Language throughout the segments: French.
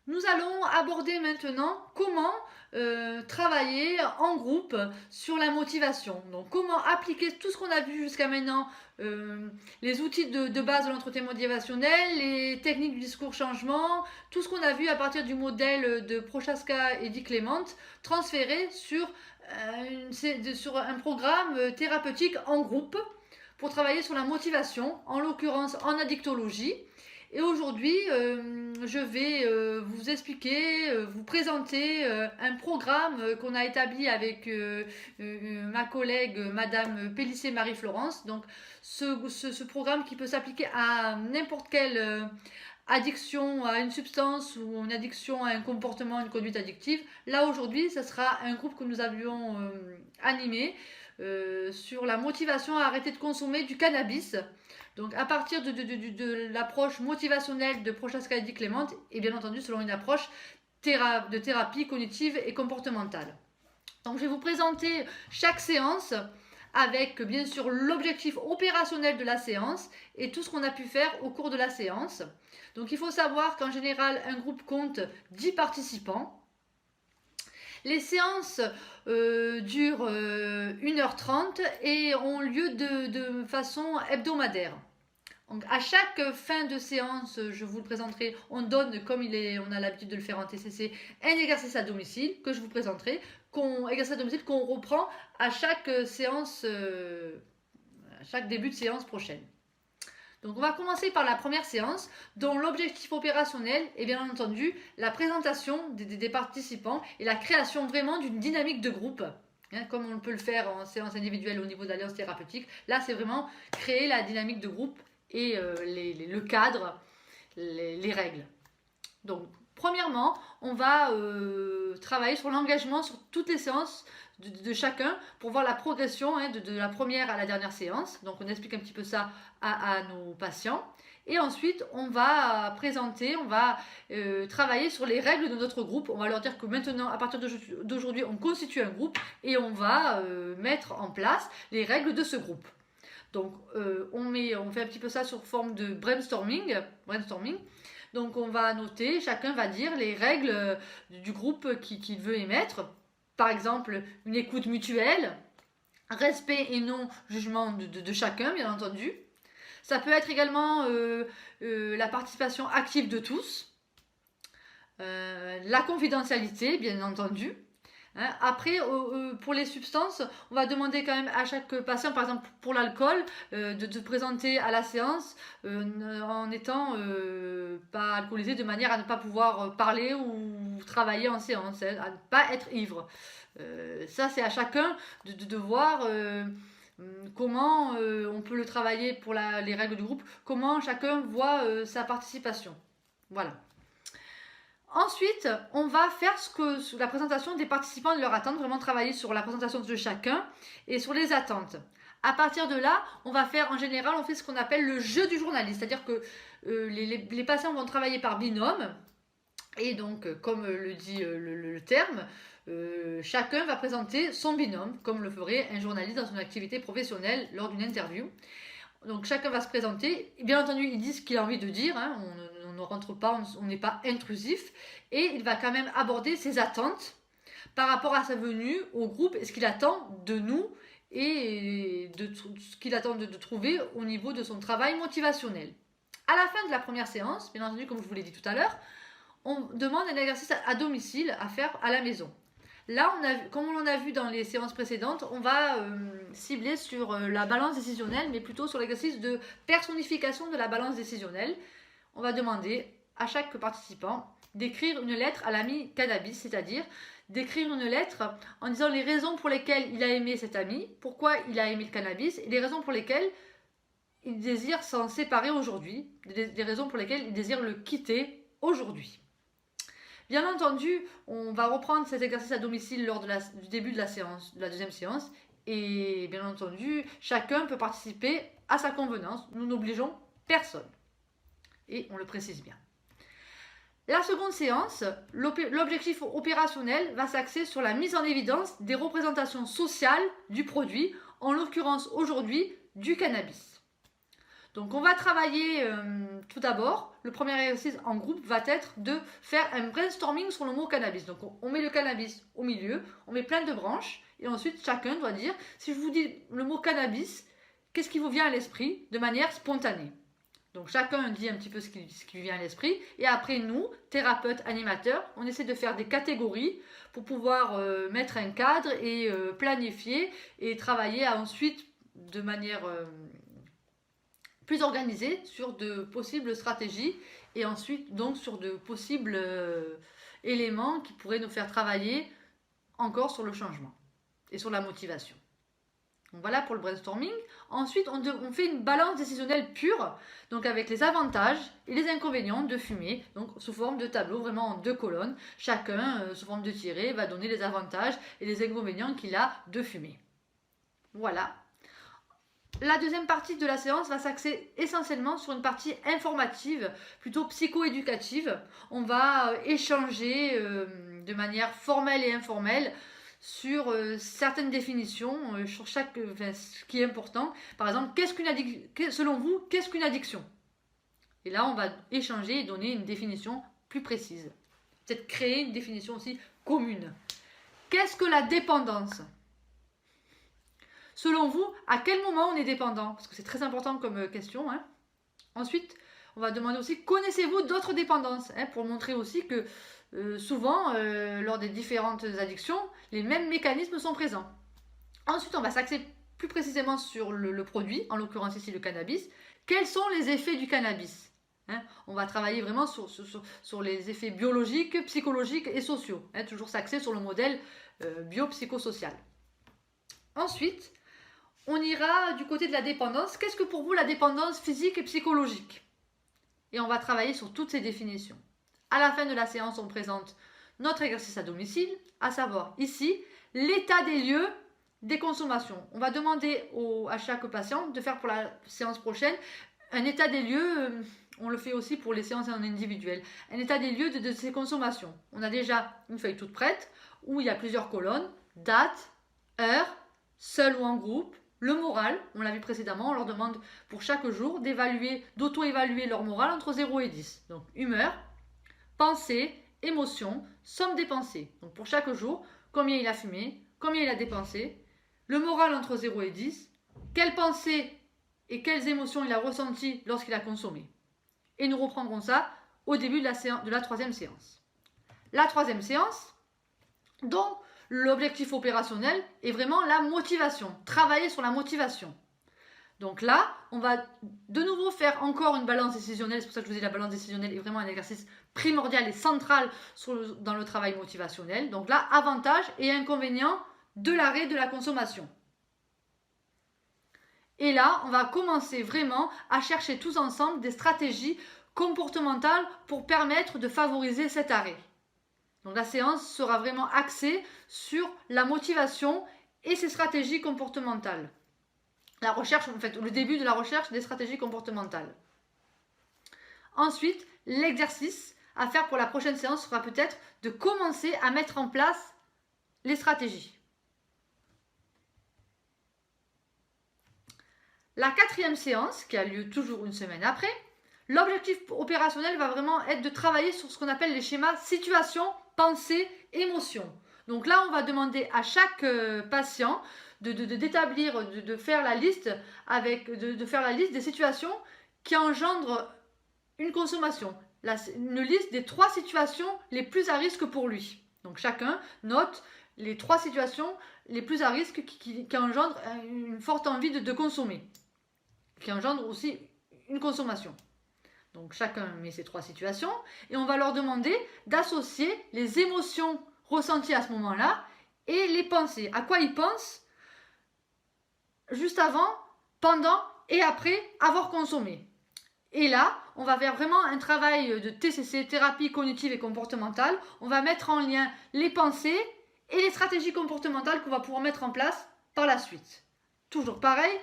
Nous allons aborder maintenant comment travailler en groupe sur la motivation. Donc comment appliquer tout ce qu'on a vu jusqu'à maintenant, les outils de base de l'entretien motivationnel, les techniques du discours changement, tout ce qu'on a vu à partir du modèle de Prochaska et Dick Clement, transféré sur un programme thérapeutique en groupe pour travailler sur la motivation, en l'occurrence en addictologie. Et aujourd'hui, je vais vous expliquer, vous présenter un programme qu'on a établi avec ma collègue Madame Pélissier-Marie-Florence. Donc, ce programme qui peut s'appliquer à n'importe quelle addiction à une substance ou une addiction à un comportement, une conduite addictive. Là, aujourd'hui, ce sera un groupe que nous avions animé sur la motivation à arrêter de consommer du cannabis. Donc à partir de l'approche motivationnelle de Prochaska et Clément, et bien entendu selon une approche de thérapie cognitive et comportementale. Donc je vais vous présenter chaque séance avec bien sûr l'objectif opérationnel de la séance et tout ce qu'on a pu faire au cours de la séance. Donc il faut savoir qu'en général un groupe compte 10 participants. Les séances durent 1h30 et ont lieu de façon hebdomadaire. Donc à chaque fin de séance, je vous le présenterai, on donne, comme on a l'habitude de le faire en TCC, un exercice à domicile que je vous présenterai, exercice à domicile qu'on reprend à chaque séance, à chaque début de séance prochaine. Donc on va commencer par la première séance dont l'objectif opérationnel est bien entendu la présentation des participants et la création vraiment d'une dynamique de groupe. Comme on peut le faire en séance individuelle au niveau de l'alliance thérapeutique, là c'est vraiment créer la dynamique de groupe et le cadre, les règles. Donc premièrement, on va travailler sur l'engagement sur toutes les séances de chacun pour voir la progression de la première à la dernière séance. Donc on explique un petit peu ça à nos patients. Et ensuite, on va présenter, on va travailler sur les règles de notre groupe. On va leur dire que maintenant, à partir d'aujourd'hui, on constitue un groupe et on va mettre en place les règles de ce groupe. Donc on fait un petit peu ça sur forme de brainstorming. Donc on va noter, chacun va dire les règles du groupe qu'il veut émettre. Par exemple, une écoute mutuelle, respect et non jugement de chacun, bien entendu. Ça peut être également la participation active de tous, la confidentialité, bien entendu. Après, pour les substances, on va demander quand même à chaque patient, par exemple pour l'alcool, de se présenter à la séance en étant pas alcoolisé, de manière à ne pas pouvoir parler ou travailler en séance, à ne pas être ivre. Ça, c'est à chacun de voir comment on peut le travailler pour les règles du groupe, comment chacun voit sa participation. Voilà. Ensuite, on va faire la présentation des participants et de leurs attentes, vraiment travailler sur la présentation de chacun et sur les attentes. À partir de là, on va faire, en général, on fait ce qu'on appelle le jeu du journaliste, c'est-à-dire que les patients vont travailler par binôme, et donc, comme le dit le terme, chacun va présenter son binôme, comme le ferait un journaliste dans une activité professionnelle lors d'une interview. Donc chacun va se présenter, bien entendu il dit ce qu'il a envie de dire, on ne rentre pas, on n'est pas intrusif, et il va quand même aborder ses attentes par rapport à sa venue au groupe et ce qu'il attend de nous et de ce qu'il attend de trouver au niveau de son travail motivationnel. À la fin de la première séance, bien entendu comme je vous l'ai dit tout à l'heure, on demande un exercice à domicile à faire à la maison. Là, comme on l'a vu dans les séances précédentes, on va cibler sur la balance décisionnelle, mais plutôt sur l'exercice de personnification de la balance décisionnelle. On va demander à chaque participant d'écrire une lettre à l'ami cannabis, c'est-à-dire d'écrire une lettre en disant les raisons pour lesquelles il a aimé cet ami, pourquoi il a aimé le cannabis, et les raisons pour lesquelles il désire s'en séparer aujourd'hui, des raisons pour lesquelles il désire le quitter aujourd'hui. Bien entendu, on va reprendre cet exercice à domicile lors du début de la deuxième séance. Et bien entendu, chacun peut participer à sa convenance. Nous n'obligeons personne. Et on le précise bien. La seconde séance, l'objectif opérationnel va s'axer sur la mise en évidence des représentations sociales du produit, en l'occurrence aujourd'hui du cannabis. Donc on va travailler tout d'abord, le premier exercice en groupe va être de faire un brainstorming sur le mot cannabis. Donc on met le cannabis au milieu, on met plein de branches et ensuite chacun doit dire, si je vous dis le mot cannabis, qu'est-ce qui vous vient à l'esprit de manière spontanée. Donc chacun dit un petit peu ce qui lui vient à l'esprit et après nous, thérapeutes, animateurs, on essaie de faire des catégories pour pouvoir mettre un cadre et planifier et travailler ensuite de manière plus organisée sur de possibles stratégies et ensuite donc sur de possibles éléments qui pourraient nous faire travailler encore sur le changement et sur la motivation. Donc voilà pour le brainstorming. Ensuite, on fait une balance décisionnelle pure, donc avec les avantages et les inconvénients de fumer, donc sous forme de tableau, vraiment en 2 colonnes. Chacun, sous forme de tiré, va donner les avantages et les inconvénients qu'il a de fumer. Voilà. La deuxième partie de la séance va s'axer essentiellement sur une partie informative, plutôt psycho-éducative. On va échanger de manière formelle et informelle sur certaines définitions, sur ce qui est important. Par exemple, selon vous, qu'est-ce qu'une addiction? Et là, on va échanger et donner une définition plus précise. Peut-être créer une définition aussi commune. Qu'est-ce que la dépendance? Selon vous, à quel moment on est dépendant? Parce que c'est très important comme question. Ensuite, on va demander aussi, connaissez-vous d'autres dépendances? Pour montrer aussi que souvent, lors des différentes addictions, les mêmes mécanismes sont présents. Ensuite, on va s'axer plus précisément sur le produit, en l'occurrence ici le cannabis. Quels sont les effets du cannabis? On va travailler vraiment sur les effets biologiques, psychologiques et sociaux. Toujours s'axer sur le modèle biopsychosocial. Ensuite, on ira du côté de la dépendance. Qu'est-ce que pour vous la dépendance physique et psychologique? Et on va travailler sur toutes ces définitions. À la fin de la séance, on présente notre exercice à domicile, à savoir ici, l'état des lieux des consommations. On va demander à chaque patient de faire pour la séance prochaine un état des lieux, on le fait aussi pour les séances en individuel, un état des lieux de ces consommations. On a déjà une feuille toute prête où il y a plusieurs colonnes, date, heure, seul ou en groupe, le moral, on l'a vu précédemment, on leur demande pour chaque jour d'auto-évaluer leur moral entre 0 et 10. Donc humeur, pensée, émotion, somme des pensées. Donc pour chaque jour, combien il a fumé, combien il a dépensé, le moral entre 0 et 10, quelles pensées et quelles émotions il a ressenties lorsqu'il a consommé. Et nous reprendrons ça au début de la troisième séance. La troisième séance, dont l'objectif opérationnel est vraiment la motivation, travailler sur la motivation. Donc là, on va de nouveau faire encore une balance décisionnelle. C'est pour ça que je vous dis la balance décisionnelle est vraiment un exercice primordial et central dans le travail motivationnel. Donc là, avantages et inconvénients de l'arrêt de la consommation. Et là, on va commencer vraiment à chercher tous ensemble des stratégies comportementales pour permettre de favoriser cet arrêt. Donc la séance sera vraiment axée sur la motivation et ses stratégies comportementales. La recherche, en fait, le début de la recherche des stratégies comportementales. Ensuite, l'exercice à faire pour la prochaine séance sera peut-être de commencer à mettre en place les stratégies. La quatrième séance, qui a lieu toujours une semaine après, l'objectif opérationnel va vraiment être de travailler sur ce qu'on appelle les schémas situation, pensée, émotion. Donc là, on va demander à chaque patient d'établir, de faire la liste de faire la liste des situations qui engendrent une consommation. Une liste des 3 situations les plus à risque pour lui. Donc chacun note les 3 situations les plus à risque qui engendrent une forte envie de consommer, qui engendrent aussi une consommation. Donc chacun met ces 3 situations et on va leur demander d'associer les émotions ressenties à ce moment-là et les pensées. À quoi ils pensent juste avant, pendant et après avoir consommé. Et là, on va faire vraiment un travail de TCC, thérapie cognitive et comportementale. On va mettre en lien les pensées et les stratégies comportementales qu'on va pouvoir mettre en place par la suite. Toujours pareil,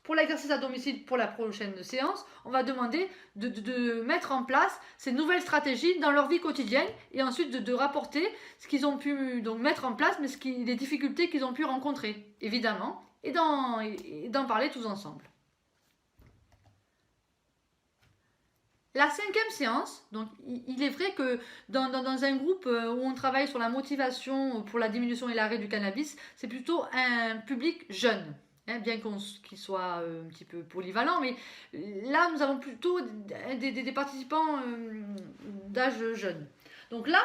pour l'exercice à domicile pour la prochaine séance, on va demander de mettre en place ces nouvelles stratégies dans leur vie quotidienne et ensuite de rapporter ce qu'ils ont pu donc mettre en place, mais les difficultés qu'ils ont pu rencontrer, évidemment, et d'en parler tous ensemble. La 5e séance, donc il est vrai que dans un groupe où on travaille sur la motivation pour la diminution et l'arrêt du cannabis, c'est plutôt un public jeune, hein, bien qu'il soit un petit peu polyvalent, mais là nous avons plutôt des participants d'âge jeune. Donc là,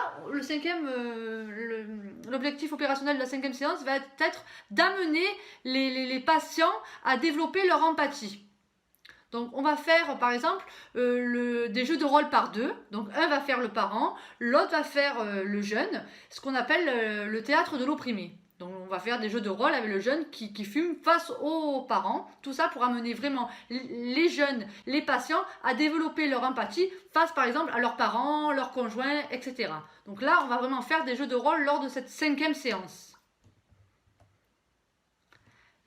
l'objectif opérationnel de la 5e séance va être d'amener les patients à développer leur empathie. Donc on va faire par exemple des jeux de rôle par deux. Donc un va faire le parent, l'autre va faire le jeune, ce qu'on appelle le théâtre de l'opprimé. Donc on va faire des jeux de rôle avec le jeune qui fume face aux parents. Tout ça pour amener vraiment les jeunes, les patients à développer leur empathie face par exemple à leurs parents, leurs conjoints, etc. Donc là on va vraiment faire des jeux de rôle lors de cette 5e séance.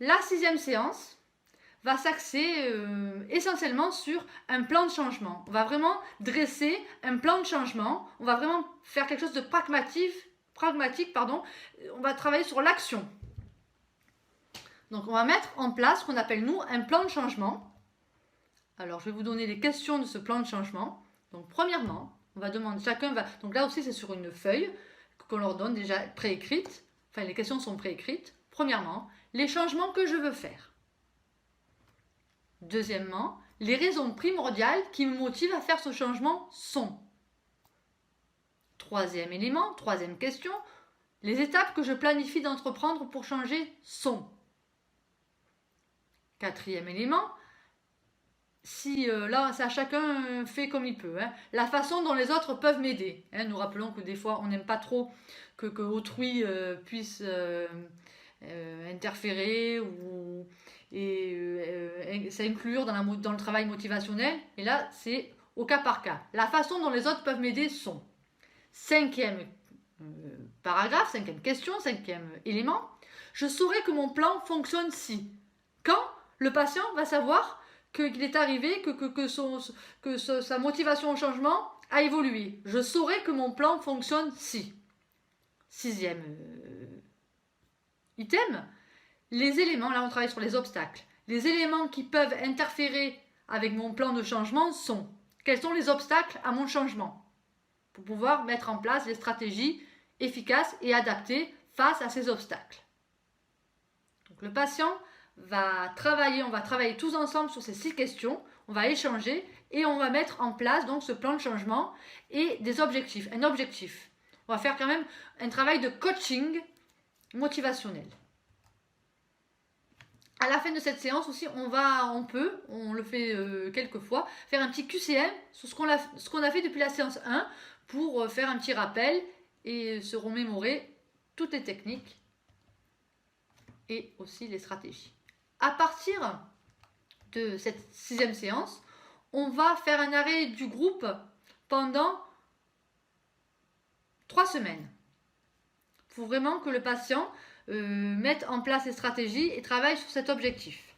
La 6e séance va s'axer essentiellement sur un plan de changement. On va vraiment dresser un plan de changement. On va vraiment faire quelque chose de pragmatique. On va travailler sur l'action. Donc on va mettre en place ce qu'on appelle nous un plan de changement. Alors je vais vous donner les questions de ce plan de changement. Donc premièrement, on va demander, donc là aussi c'est sur une feuille qu'on leur donne déjà préécrite. Enfin les questions sont préécrites. Premièrement, les changements que je veux faire. Deuxièmement, les raisons primordiales qui me motivent à faire ce changement sont. Troisième élément, troisième question, les étapes que je planifie d'entreprendre pour changer sont. Quatrième élément, si là, ça chacun fait comme il peut, hein, la façon dont les autres peuvent m'aider. Hein, nous rappelons que des fois, on n'aime pas trop que autrui puisse interférer et s'inclure dans le travail motivationnel. Et là, c'est au cas par cas. La façon dont les autres peuvent m'aider sont. 5e paragraphe, 5e question, 5e élément. Je saurai que mon plan fonctionne si. Quand le patient va savoir qu'il est arrivé, que sa motivation au changement a évolué. Je saurai que mon plan fonctionne si. 6e item. Les éléments, là on travaille sur les obstacles, les éléments qui peuvent interférer avec mon plan de changement sont, quels sont les obstacles à mon changement pour pouvoir mettre en place des stratégies efficaces et adaptées face à ces obstacles. Donc le patient va travailler, on va travailler tous ensemble sur ces 6 questions, on va échanger et on va mettre en place donc ce plan de changement et des objectifs, un objectif. On va faire quand même un travail de coaching motivationnel. À la fin de cette séance aussi, on le fait quelques fois, faire un petit QCM sur ce qu'on a fait depuis la séance 1 pour faire un petit rappel et se remémorer toutes les techniques et aussi les stratégies. À partir de cette 6e séance, on va faire un arrêt du groupe pendant 3 semaines. Il faut vraiment que le patient mette en place les stratégies et travaille sur cet objectif.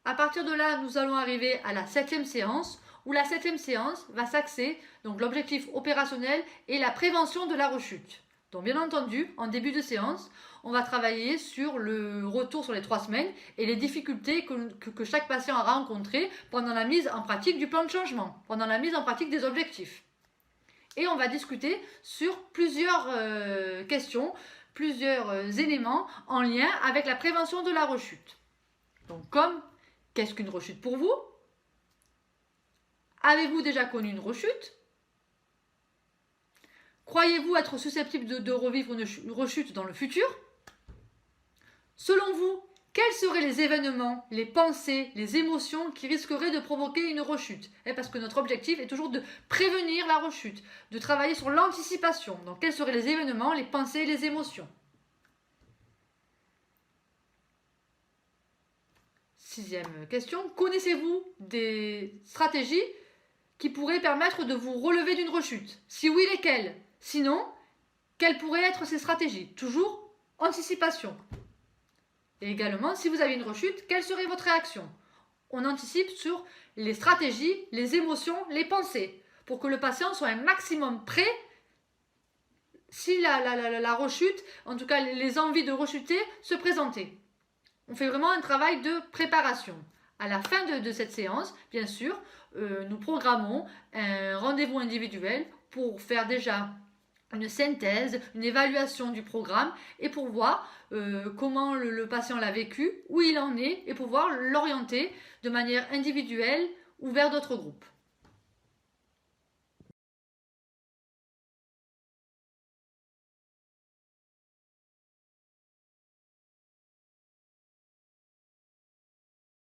À partir de là, nous allons arriver à la 7e séance, où la 7e séance va s'axer, donc l'objectif opérationnel et la prévention de la rechute. Donc bien entendu, en début de séance, on va travailler sur le retour sur les 3 semaines et les difficultés que chaque patient a rencontrées pendant la mise en pratique du plan de changement, pendant la mise en pratique des objectifs. Et on va discuter sur plusieurs questions, plusieurs éléments en lien avec la prévention de la rechute. Donc comme, qu'est-ce qu'une rechute pour vous? Avez-vous déjà connu une rechute? Croyez-vous être susceptible de revivre une rechute dans le futur? Selon vous, quels seraient les événements, les pensées, les émotions qui risqueraient de provoquer une rechute? Parce que notre objectif est toujours de prévenir la rechute, de travailler sur l'anticipation. Donc, quels seraient les événements, les pensées et les émotions? 6e question. Connaissez-vous des stratégies qui pourraient permettre de vous relever d'une rechute? Si oui, lesquelles? Sinon, quelles pourraient être ces stratégies? Toujours anticipation. Et également, si vous avez une rechute, quelle serait votre réaction? On anticipe sur les stratégies, les émotions, les pensées, pour que le patient soit un maximum prêt si la rechute, en tout cas les envies de rechuter, se présentaient. On fait vraiment un travail de préparation. À la fin de cette séance, bien sûr, nous programmons un rendez-vous individuel pour faire déjà une synthèse, une évaluation du programme et pour voir comment le patient l'a vécu, où il en est et pouvoir l'orienter de manière individuelle ou vers d'autres groupes.